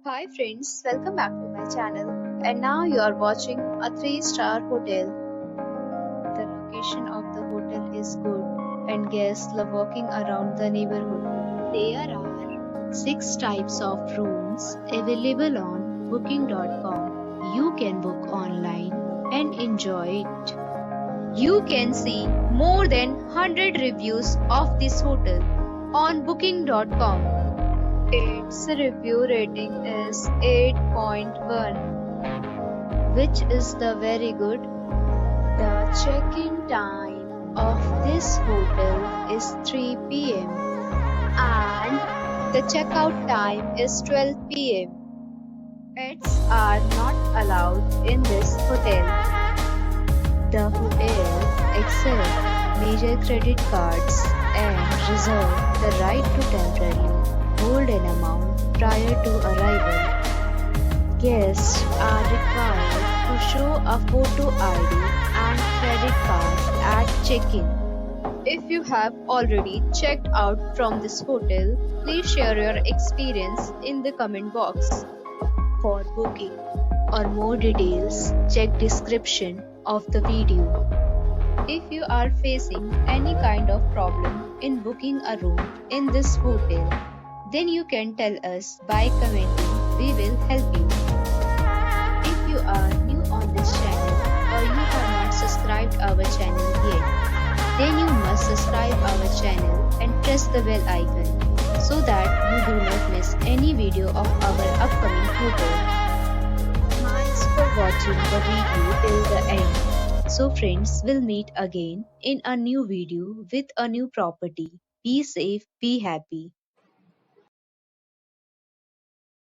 Hi friends, welcome back to my channel. And now you are watching a 3-star hotel. The location of the hotel is good and guests love walking around the neighborhood. There are 6 types of rooms available on booking.com. You can book online and enjoy it. You can see more than 100 reviews of this hotel on booking.com. Its review rating is 8.1, which is the very good. The check-in time of this hotel is 3 p.m. and the checkout time is 12 p.m. Pets are not allowed in this hotel. The hotel accepts major credit cards and reserves the right to temporarily hold an amount prior to arrival. Guests are required to show a photo ID and credit card at check-in. If you have already checked out from this hotel, please share your experience in the comment box. For booking or more details, check description of the video. If you are facing any kind of problem in booking a room in this hotel, then you can tell us by commenting. We will help you. If you are new on this channel or you have not subscribed our channel yet, then you must subscribe our channel and press the bell icon so that you do not miss any video of our upcoming hotel. Thanks for watching the video till the end. So friends, we'll meet again in a new video with a new property. Be safe, be happy.